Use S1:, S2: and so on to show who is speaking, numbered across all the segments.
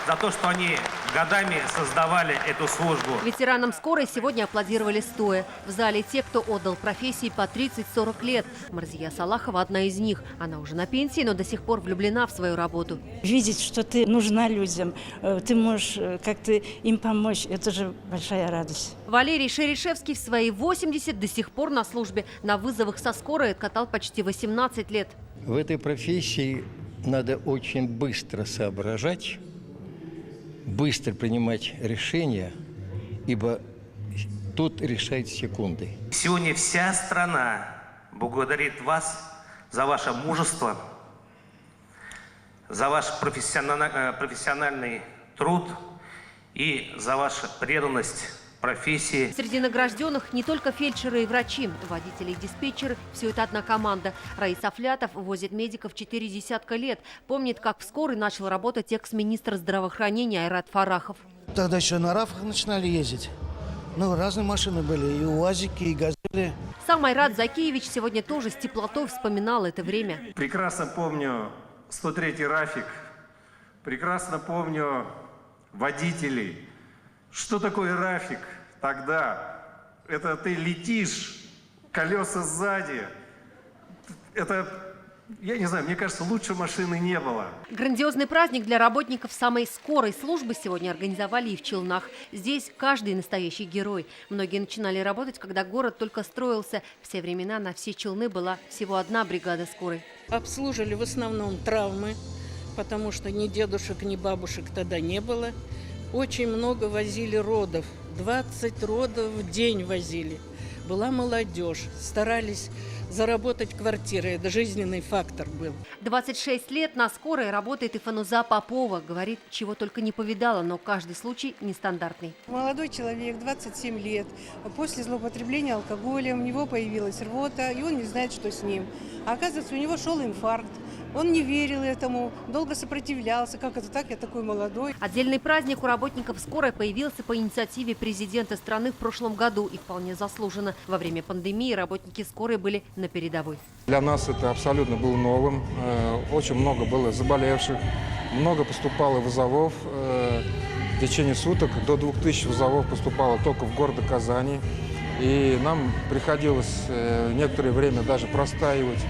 S1: за то, что они годами создавали эту службу.
S2: Ветеранам скорой сегодня аплодировали стоя. В зале те, кто отдал профессии по 30-40 лет. Марзия Салахова одна из них. Она уже на пенсии, но до сих пор влюблена в свою работу.
S3: Видеть, что ты нужна людям, ты можешь как-то им помочь, это же большая радость.
S2: Валерий Шерешевский в свои 80 до сих пор на службе. На вызовах со скорой откатал почти 18 лет.
S4: В этой профессии надо очень быстро соображать, быстро принимать решения, ибо тут решают секунды.
S1: Сегодня вся страна благодарит вас за ваше мужество, за ваш профессиональный труд и за вашу преданность профессии.
S2: Среди награжденных не только фельдшеры и врачи, водители и диспетчеры – все это одна команда. Раис Афлятов возит медиков 4 десятка лет. Помнит, как в скорой начал работать экс-министр здравоохранения Айрат Фарахов.
S5: Тогда еще на рафах начинали ездить. Ну, разные машины были, и УАЗики, и газели.
S2: Сам Айрат Закиевич сегодня тоже с теплотой вспоминал это время.
S6: Прекрасно помню 103-й рафик, прекрасно помню водителей. Что такое рафик тогда? Это ты летишь, колеса сзади. Это, я не знаю, мне кажется, лучше машины не было.
S2: Грандиозный праздник для работников самой скорой службы сегодня организовали и в Челнах. Здесь каждый настоящий герой. Многие начинали работать, когда город только строился. В те времена на все Челны была всего одна бригада скорой.
S7: Обслуживали в основном травмы, потому что ни дедушек, ни бабушек тогда не было. Очень много возили родов. 20 родов в день возили. Была молодежь. Старались заработать квартиры. Это жизненный фактор был.
S2: 26 лет на скорой работает и Фануза Попова. Говорит, чего только не повидала, но каждый случай нестандартный.
S8: Молодой человек, 27 лет. После злоупотребления алкоголем у него появилась рвота, и он не знает, что с ним. А оказывается, у него шел инфаркт. Он не верил этому, долго сопротивлялся. Как это так? Я такой молодой.
S2: Отдельный праздник у работников скорой появился по инициативе президента страны в прошлом году. И вполне заслуженно. Во время пандемии работники скорой были на передовой.
S9: Для нас это абсолютно было новым. Очень много было заболевших, много поступало вызовов. В течение суток до 2000 вызовов поступало только в городе Казани. И нам приходилось некоторое время даже простаивать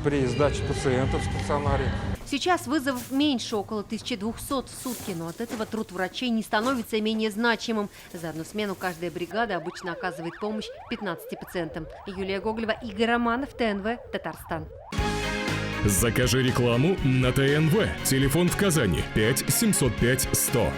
S9: при сдаче пациентов в стационаре.
S2: Сейчас вызовов меньше, около 1200 в сутки, но от этого труд врачей не становится менее значимым. За одну смену каждая бригада обычно оказывает помощь 15 пациентам. Юлия Гоголева, Игорь Романов, ТНВ, Татарстан.
S10: Закажи рекламу на ТНВ. Телефон в Казани 5 705 100.